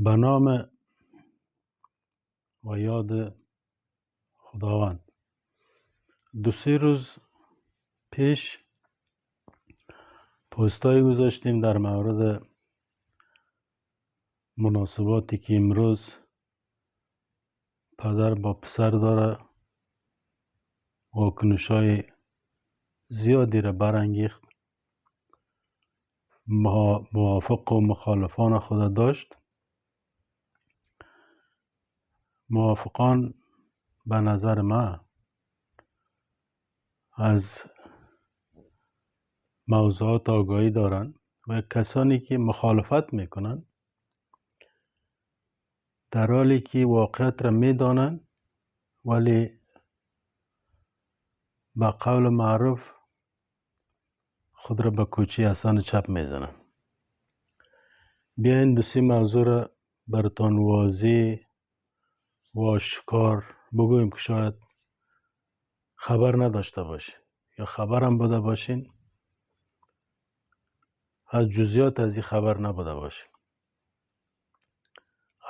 به نام و یاد خداوند. 2-3 روز پیش پستایی گذاشتیم در مورد مناسباتی که امروز پدر با پسر داره. واکنش‌های زیادی را برانگیخت. موافق و مخالفان خود داشت. موافقان به نظر من از موضوعات آگاهی دارن و کسانی که مخالفت میکنن در حالی که واقعیت را میدانن ولی به قول معروف خود را به کوچه حسن چپ میزنن. بیاین 2-3 موضوع را براتان واضح و آشکار بگویم که شاید خبر نداشته باشین یا خبرم بوده باشین، از جزئیات از این خبر نبوده باشین.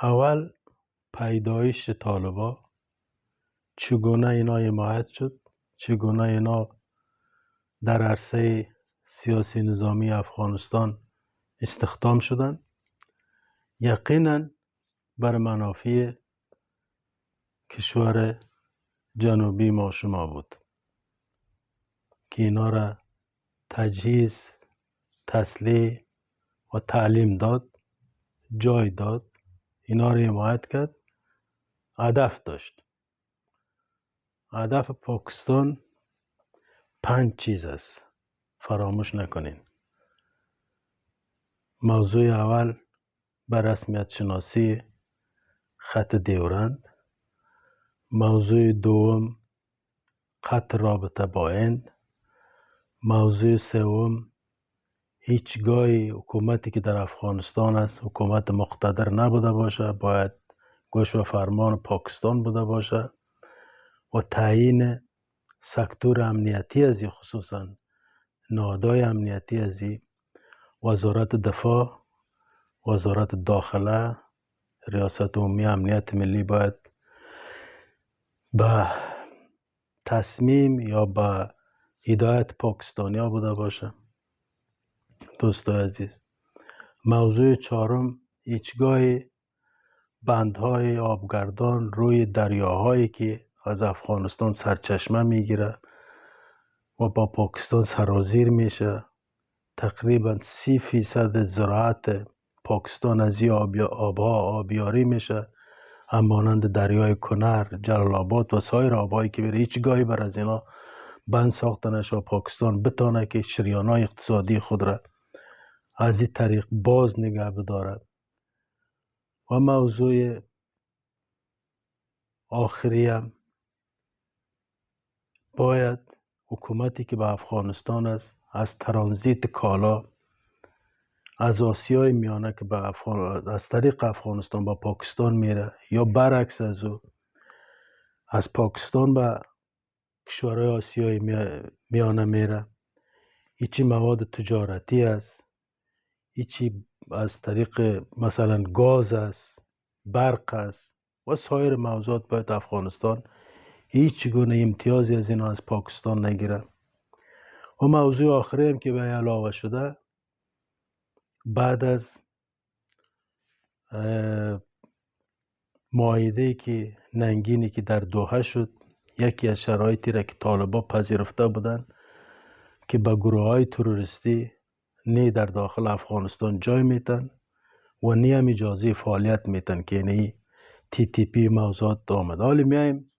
اول پیدایش طالبا، چگونه اینا حمایت شد، چگونه اینا در عرصه سیاسی نظامی افغانستان استخدام شدن. یقینا بر منافع کشور جنوبی ما شما بود که اینا را تجهیز، تسلیح و تعلیم داد، جای داد، اینا را حمایت کرد. هدف داشت. هدف پاکستان 5 چیز است، فراموش نکنین. موضوع اول به رسمیت شناسی خط دیورند. موضوع دوم قطع رابطه با هند. موضوع سوم هیچگاه حکومتی که در افغانستان است حکومت مقتدر نبوده باشه، باید گوش و فرمان پاکستان بوده باشه و تعیین سکتور امنیتی از این، خصوصا نهادهای امنیتی از این، وزارت دفاع، وزارت داخله، ریاست عمومی امنیت ملی باید به تصمیم یا به هدایت پاکستانیا بوده باشه. دوستای عزیز، موضوع چهارم هیچگاه بندهای آبگردان روی دریاهایی که از افغانستان سرچشمه میگیره و با پاکستان سرازیر میشه. تقریبا 30% زراعت پاکستان از این آبها آبیاری میشه، همانند دریای کنر، جلال آباد و سایر آبهایی که هیچگاهی بر از اینا بند ساخته نشه و پاکستان بتانه که شریانهای اقتصادی خود را از این طریق باز نگه بداره. و موضوع آخری هم باید حکومتی که به افغانستان است از ترانزیت کالا از آسیای میانه که به از طریق افغانستان با پاکستان میره یا برعکس از او از پاکستان به کشورهای آسیای میانه میره، هیچی مواد تجارتی است، هیچی از طریق مثلا گاز است، برق است و سایر موضوعات باید افغانستان هیچ گونه امتیازی از اینا از پاکستان نگیره. و موضوع آخری هم که به علاوه شده، بعد از معاهده که ننگینی که در دوحه شد، یکی از شرایطی را که طالبا پذیرفته بودن که به گروه های تروریستی نه در داخل افغانستان جای میتن و نه هم اجازه فعالیت میتن که یعنی TTP موضوعات آمد. حالی میایم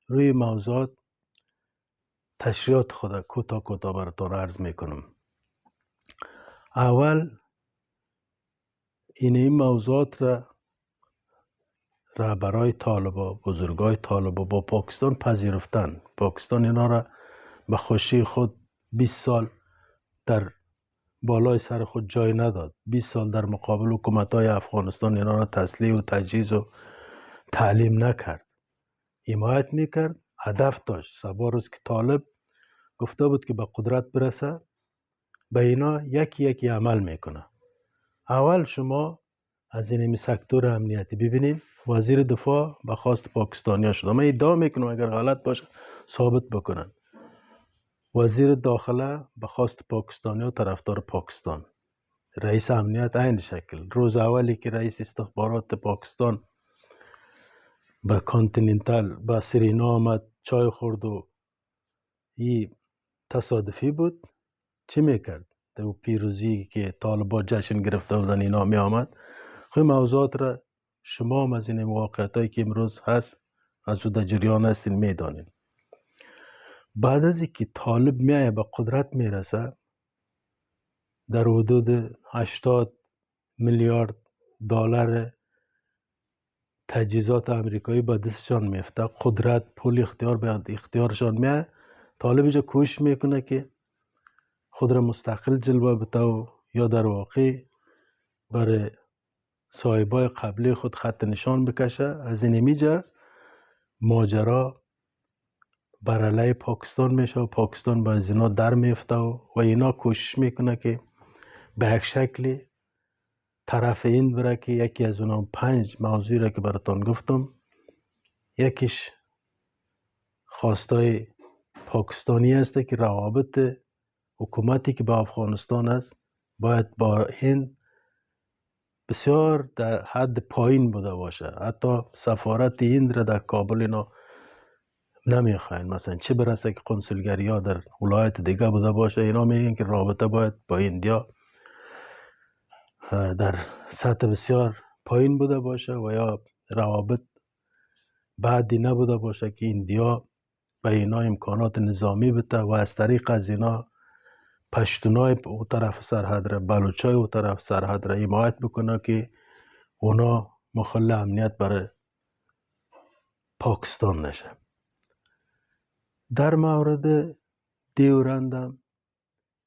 روی موضوعات تشریحات خود کوتاه براتون عرض میکنم. اول این موضوعات را رهبرای طالبا، بزرگای طالبا با پاکستان پذیرفتن. پاکستان اینا را به خوشی خود 20 سال در بالای سر خود جای نداد. 20 سال در مقابل حکومت‌های افغانستان اینا را تسلیح و تجهیز و تعلیم نکرد، حمایت میکرد. هدف داشت صبح روز که طالب گفته بود که به قدرت برسه به اینا یکی یکی عمل میکنه. اول شما از این سکتور امنیتی. ببینین وزیر دفاع به خواست پاکستانیا شده. من ادعا میکنم اگر غلط باشه ثابت بکنن. وزیر داخله به خواست پاکستانیا طرفدار پاکستان. رئیس امنیت این شکل. روز اولی که رئیس استخبارات پاکستان به کانتیننتال به سرینا آمد چای خورد و این تصادفی بود، چی میکرد؟ در پیروزی که طالبان جشن گرفته بودن اینا می آمد. خیلی موضوعات را شما هم از این واقعیت هایی که امروز هست از او در جریان هستین میدانین. بعد از اینکه طالب میایه به قدرت میرسه در حدود 80 میلیارد دلار تجهیزات امریکایی به دستشان میفته، قدرت پول اختیار به اختیارشان میایه. طالب اینجا کوشش میکنه که خود را مستقل جلوه بده و یا در واقع برای صاحبای قبلی خود خط نشان بکشه. از این میجه ماجرا بر علیه پاکستان میشه و پاکستان با از اینا در میفته و اینا کوشش میکنه که به یک شکلی طرف این بره که یکی از اونا 5 موضوعی را که براتان گفتم، یکیش خواستای پاکستانی است که روابط حکومتی که به افغانستان است باید با هند بسیار در حد پایین بوده باشه. حتی سفارت هند را در کابل اینا نمیخواین، مثلا چه برسه که کنسولگری ها در ولایت دیگه بوده باشه. اینا میگن که رابطه باید با ایندیا در سطح بسیار پایین بوده باشه و یا روابط بعدی نبوده باشه که ایندیا به اینا امکانات نظامی بده و از طریق از اینا پشتونای او طرف سرحد را، بلوچای او طرف سرحد را حمایت بکنه که اونا مخل امنیت برای پاکستان نشه. در مورد دیورندم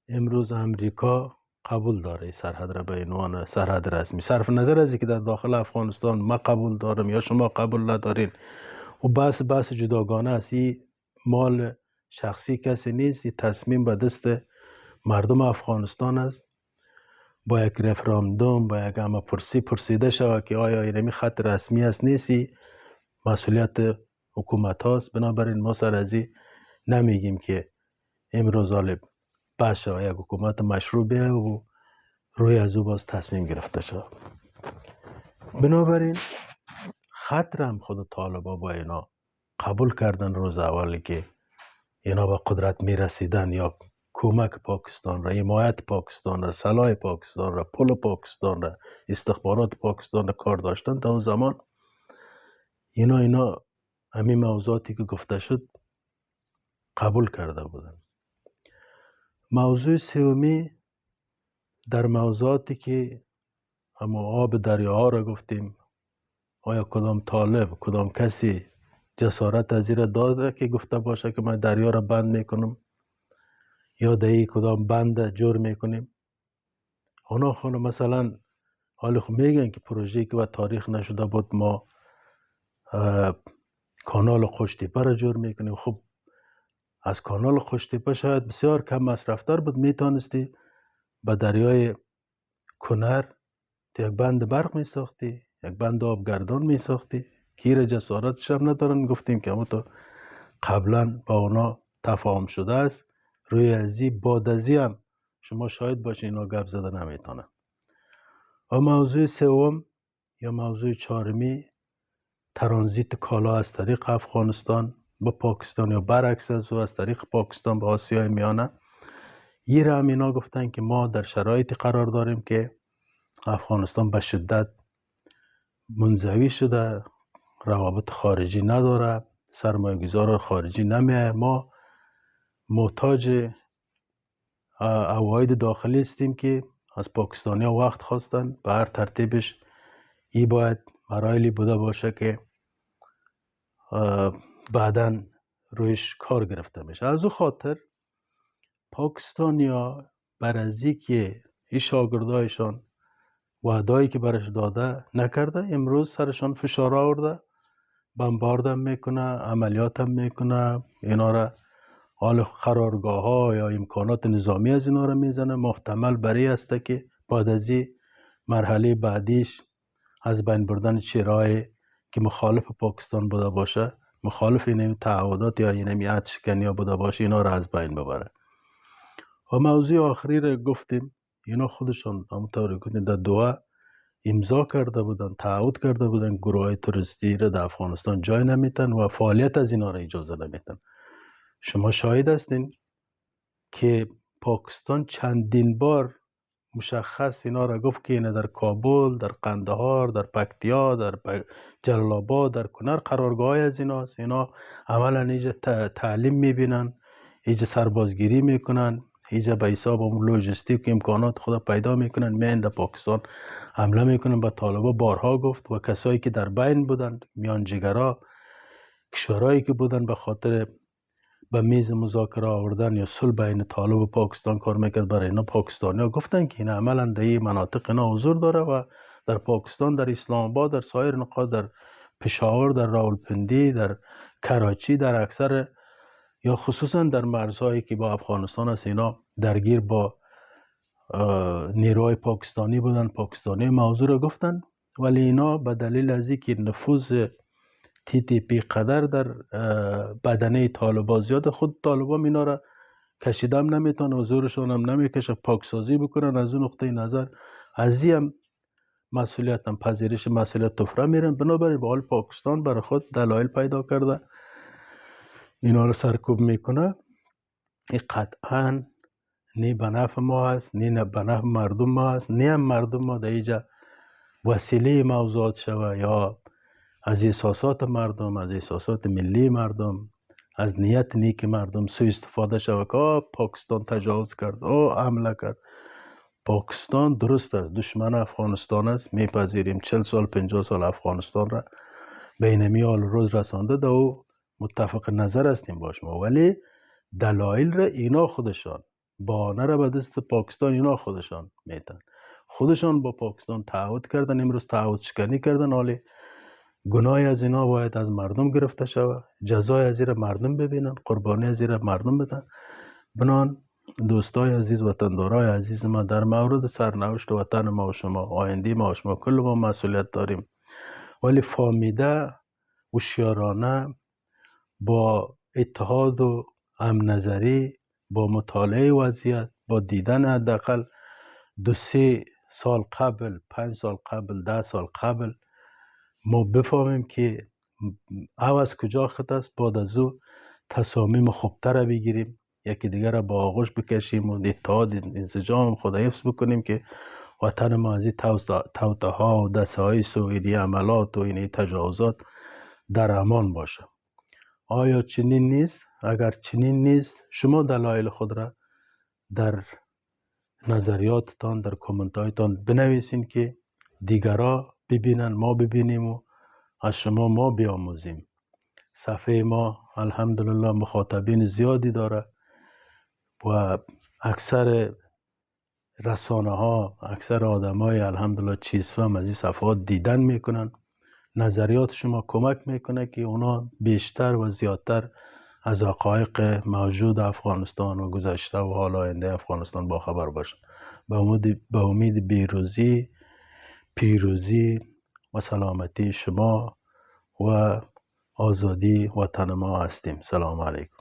امروز امریکا قبول داره سرحد را به عنوان سرحد رسمی، صرف نظر از اینکه در داخل افغانستان ما قبول دارم یا شما قبول ندارین و بحث جداگانه است. این مال شخصی کسی نیست، این تصمیم به دست مردم افغانستان است. با یک رفراندوم با یک همه پرسیده شود که آیا اینمی خط رسمی است نیست، مسئولیت حکومت هاست. بنابراین ما سر از این نمیگیم که امروز باشه و یک حکومت مشروع بیه و روی از او باز تصمیم گرفته شد. بنابراین خط را هم خود طالبا با اینا قبول کردن روز اولی که اینا به قدرت می رسیدن یا کمک پاکستان را، حمایت پاکستان را، سلاح پاکستان را، پول پاکستان را، استخبارات پاکستان را کار داشتن. تا اون زمان اینا همین موضوعاتی که گفته شد قبول کرده بودن. موضوع سومی در موضوعاتی که اما آب دریاها را گفتیم، آیا کدام طالب کدام کسی جسارت از این داده که گفته باشه که من دریا را بند میکنم یا دهی کدام بند جور میکنیم؟ اونا خونه مثلا حالی خب میگن که پروژه‌ای که و تاریخ نشده بود ما کانال خوشتیپه را جور میکنیم. خب از کانال خوشتیپه شاید بسیار کم مصرفتر بود، میتونستی به دریای کنر یک بند برق میساختی، یک بند آبگردان میساختی که ایره جسارتش هم ندارن. گفتیم که اما تو قبلا با اونا تفاهم شده است. روی ازی بادازی هم شما شاید باشین اینا گپ زده نمیتونن. و موضوع سوم یا موضوع چهارمی ترانزیت کالا از طریق افغانستان به پاکستان یا برعکس از او از طریق پاکستان به آسیای میانه. ایره هم اینا گفتن که ما در شرایطی قرار داریم که افغانستان به شدت منزوی شده، روابط خارجی نداره، سرمایه‌گذار خارجی نمیه، ما محتاج عواید داخلی هستیم که از پاکستانی ها وقت خواستن. به هر ترتیبش ای باید مراحلی بوده باشه که بعداً رویش کار گرفته میشه. از او خاطر پاکستانی ها بر از که این شاگردایشان وعده‌ای که برش داده نکرده، امروز سرشان فشار آورده، بمبارد هم میکنه، عملیات هم میکنه، اینا را حال قرارگاه ها یا امکانات نظامی از اینا را میزنه. محتمل برای است که بعد از این مرحله بعدیش از بین بردن چیرای که مخالف پاکستان بوده باشه، مخالف این تعهدات یا این عهد شکنی ها بوده باشه، اینا را از بین ببره. و موضوع آخری را گفتیم، اینا خودشان همونطور گفتیم در دعا امضا کرده بودن، تعهد کرده بودن گروه های توریستی را در افغانستان جای نمیتن و فعالیت از اینا را اجازه نمیتن. شما شاهد هستین که پاکستان چندین بار مشخص اینا را گفت که اینا در کابل، در قندهار، در پکتیا، در جلال آباد، در کنر قرارگاه از ایناست. اینا عملا اینجا تعلیم میبینن، اینجا سربازگیری میکنن، اینجا به حساب لوجستیک امکانات خود پیدا میکنن، میان در پاکستان حمله میکنن به طالبا. بارها گفت و کسایی که در بین بودن، میانجیگرا، کشورهایی که بودن به خاطر به میز مذاکره آوردن یا صلح بین طالب و پاکستان کار میکرد، برای اینا پاکستانی ها گفتن که این عملا در این مناطق اینا حضور داره و در پاکستان، در اسلام آباد، در سایر نقاط، در پشاور، در راولپندی، در کراچی، در اکثر یا خصوصا در مرزهایی که با افغانستان است، اینا درگیر با نیروهای پاکستانی بودن، پاکستانی موضوع را گفتن. ولی اینا به دلیل از اینکه نفوذ TTP قدر در بدنه طالبا زیاد، خود طالبا اینا را کشیدم نمیتون و زورشون هم نمیکشه پاکسازی بکنن. از اون نقطه نظر از این مسئولیت هم پذیرش مسئولیت تفره میرن. بنابراین به حال پاکستان برای خود دلایل پیدا کرده اینا را سرکوب میکنه. این قطعا نی به نفع ما هست، نی به نفع مردم ما هست، نی هم مردم ما در اینجا وسیله موضوعات شوه یا از احساسات مردم، از احساسات ملی مردم، از نیت نیک مردم سوء استفاده شود که پاکستان تجاوز کرد، حمله کرد. پاکستان درست است دشمن افغانستان است، میپذیریم 40 سال 50 سال افغانستان را به اینمی حال روز رسانده ده و متفق نظر هستیم باش ما، ولی دلایل را اینا خودشان، بهانه را به دست پاکستان اینا خودشان میتن. خودشان با پاکستان تعهد کردن، امروز تعهد شکنی کردن. حالی گناه از اینا باید از مردم گرفته شود، جزای از این مردم ببینن، قربانی از این مردم بدن. بنان دوستای عزیز، وطندارای عزیز ما، در مورد سرنوشت وطن ما و شما، آینده ما و شما، کل ما مسئولیت داریم. ولی فهمیده هوشیارانه با اتحاد و هم نظری، با مطالعه وضعیت، با دیدن حداقل 2-3 سال قبل، 5 سال قبل، 10 سال قبل، ما بفهمیم که او از کجا خط است، بعد از او تصامیم خوبتر را بگیریم، یکی دیگر را با آغوش بکشیم و اتحاد انسجام خود حفظ بکنیم که وطن ما از این توطئه ها و دسته سوئیلی عملات و این تجاوزات در امان باشه. آیا چنین نیست؟ اگر چنین نیست، شما دلایل خود را در نظریاتتان، در کامنت هایتان بنویسین که دیگرها ببینن، ما ببینیم و از شما ما بیاموزیم. صفحه ما الحمدلله مخاطبین زیادی داره و اکثر رسانه ها، اکثر آدم های الحمدلله چیزفهم از این صفحات دیدن میکنن. نظریات شما کمک میکنه که اونا بیشتر و زیادتر از حقایق موجود افغانستان و گذشته و حال آینده افغانستان با خبر باشن. به امید پیروزی و سلامتی شما و آزادی وطن ما هستیم. سلام علیکم.